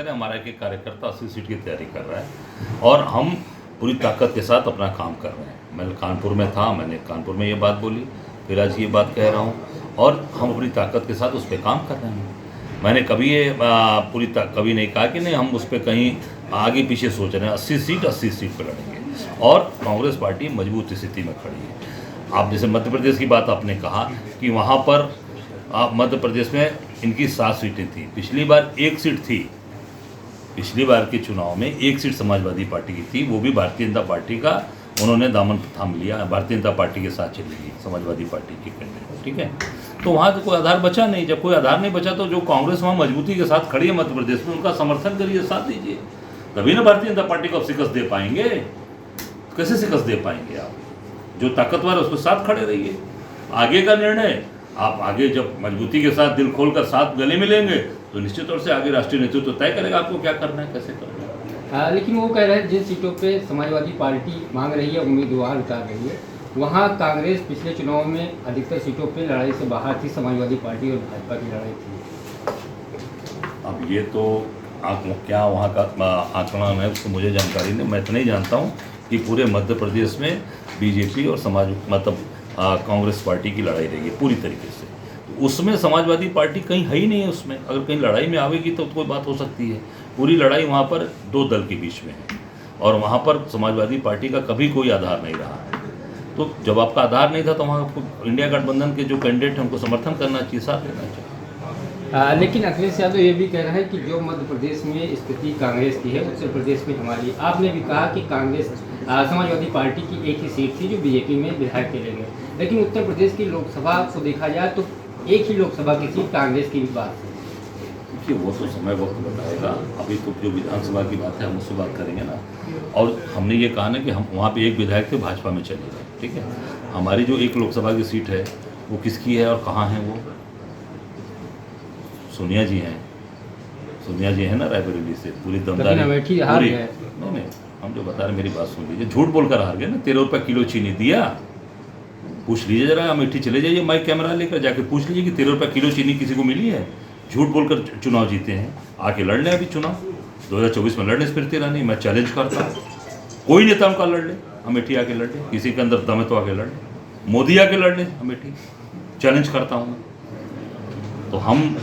करें, हमारा एक कार्यकर्ता 80 सीट की तैयारी कर रहा है और हम पूरी ताकत के साथ अपना काम कर रहे हैं। मैं कानपुर में था, मैंने कानपुर में ये बात बोली, फिर आज ये बात कह रहा हूँ और हम अपनी ताकत के साथ उस पर काम कर रहे हैं। मैंने कभी ये कभी नहीं कहा कि नहीं हम उस पर कहीं आगे पीछे सोच रहे हैं। 80 सीट पर लड़ेंगे और कांग्रेस पार्टी मजबूत स्थिति में खड़ी है। आप जैसे मध्य प्रदेश की बात आपने कहा कि वहाँ पर मध्य प्रदेश में इनकी 7 सीटें थी, पिछली बार 1 सीट थी। पिछली बार के चुनाव में 1 सीट समाजवादी पार्टी की थी, वो भी भारतीय जनता पार्टी का उन्होंने दामन थाम लिया, भारतीय जनता पार्टी के साथ चली गई समाजवादी पार्टी की कैंडिडेट, ठीक है। तो वहाँ तो कोई आधार बचा नहीं। जब कोई आधार नहीं बचा तो जो कांग्रेस वहाँ मजबूती के साथ खड़ी है मध्य प्रदेश में, उनका समर्थन करिए, साथ दीजिए, तभी ना भारतीय जनता पार्टी को आप शिकस्त दे पाएंगे। कैसे शिकस्त दे पाएंगे आप? जो ताकतवर है उसके साथ खड़े रहिए। आगे का निर्णय आप आगे जब मजबूती के साथ दिल खोलकर साथ गले मिलेंगे तो निश्चित तौर से आगे राष्ट्रीय नेतृत्व तय करेगा आपको क्या करना है, कैसे करना है। लेकिन वो कह रहे हैं जिन सीटों पे समाजवादी पार्टी मांग रही है, उम्मीदवार उतार रही है, वहाँ कांग्रेस पिछले चुनाव में अधिकतर सीटों पे लड़ाई से बाहर थी, समाजवादी पार्टी और भाजपा की लड़ाई थी। अब ये तो क्या वहाँ का आंकलन है उसको मुझे जानकारी नहीं। मैं इतना ही जानता हूँ कि पूरे मध्य प्रदेश में बीजेपी और कांग्रेस पार्टी की लड़ाई रही है पूरी तरीके से। तो उसमें समाजवादी पार्टी कहीं है ही नहीं है। उसमें अगर कहीं लड़ाई में आवेगी तो कोई बात हो सकती है। पूरी लड़ाई वहाँ पर 2 दल के बीच में है और वहाँ पर समाजवादी पार्टी का कभी कोई आधार नहीं रहा है। तो जब आपका आधार नहीं था तो वहाँ आपको इंडिया गठबंधन के जो कैंडिडेट हैं उनको समर्थन करना चाहिए, साथ देना चाहिए। लेकिन अखिलेश यादव ये भी कह रहे हैं कि जो मध्य प्रदेश में स्थिति कांग्रेस की है, उत्तर प्रदेश में हमारी। आपने भी कहा कि कांग्रेस समाजवादी पार्टी की एक ही सीट थी जो बीजेपी में विधायक चले गए, लेकिन उत्तर प्रदेश की लोकसभा को देखा जाए तो एक ही लोकसभा की सीट कांग्रेस की बात है। देखिए वो तो समय वक्त बताएगा। अभी तो जो विधानसभा की बात है हम उससे बात करेंगे ना। और हमने ये कहा ना कि हम वहाँ पे एक विधायक थे, भाजपा में चले गए, ठीक है। हमारी जो एक लोकसभा की सीट है वो किसकी है और कहाँ है? वो सोनिया जी हैं। सोनिया जी है ना रायबरेली से, पूरी दमदारी पूरी। नहीं, हम जो बता रहे मेरी बात सुन लीजिए। झूठ बोलकर हार गए ना। 13 रुपये किलो चीनी दिया। पूछ लीजिए जरा, अमेठी चले जाइए, माइक कैमरा लेकर जाके पूछ लीजिए कि 13 रुपये किलो चीनी किसी को मिली है? झूठ बोलकर चुनाव जीते हैं। आके लड़ लें अभी चुनाव 2024 में, लड़ने से फिर 13 नहीं। मैं चैलेंज करता हूँ, कोई नेता उनका लड़ ले, अमेठी आके लड़ ले। किसी के अंदर दम है तो आके लड़ ले, मोदी आके लड़ ले अमेठी, चैलेंज करता हूँ। तो हम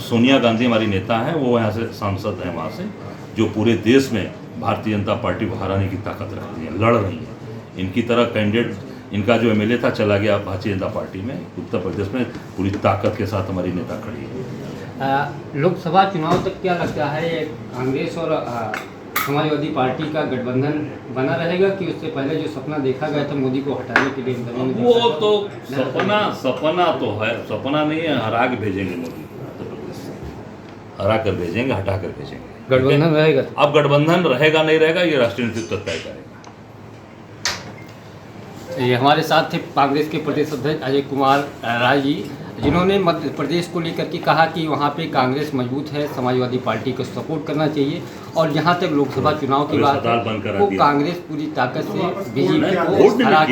सोनिया गांधी हमारी नेता हैं, वो यहाँ से सांसद हैं वहाँ से, जो पूरे देश में भारतीय जनता पार्टी को हराने की ताकत रखती हैं, लड़ रही हैं। इनकी तरह कैंडिडेट, इनका जो एमएलए था चला गया भारतीय जनता पार्टी में। उत्तर प्रदेश में पूरी ताकत के साथ हमारी नेता खड़ी है। लोकसभा चुनाव तक क्या लगता है कांग्रेस और समाजवादी पार्टी का गठबंधन बना रहेगा कि उससे पहले जो सपना देखा गया था मोदी को हटाने के लिए? वो तो सपना तो है, सपना नहीं है। हरा के भेजेंगे मोदी, हरा कर भेजेंगे, हटा कर भेजेंगे। गठबंधन रहेगा? अब गठबंधन रहेगा नहीं रहेगा ये राष्ट्रीय नेतृत्व तय करेगा। ये हमारे साथ थे कांग्रेस के प्रदेश अध्यक्ष अजय कुमार राय जी, जिन्होंने मध्य प्रदेश को लेकर के कहा कि वहाँ पे कांग्रेस मजबूत है, समाजवादी पार्टी को सपोर्ट करना चाहिए। और जहाँ तक लोकसभा चुनाव की बात है, वो कांग्रेस पूरी ताकत से बीजेपी को हरा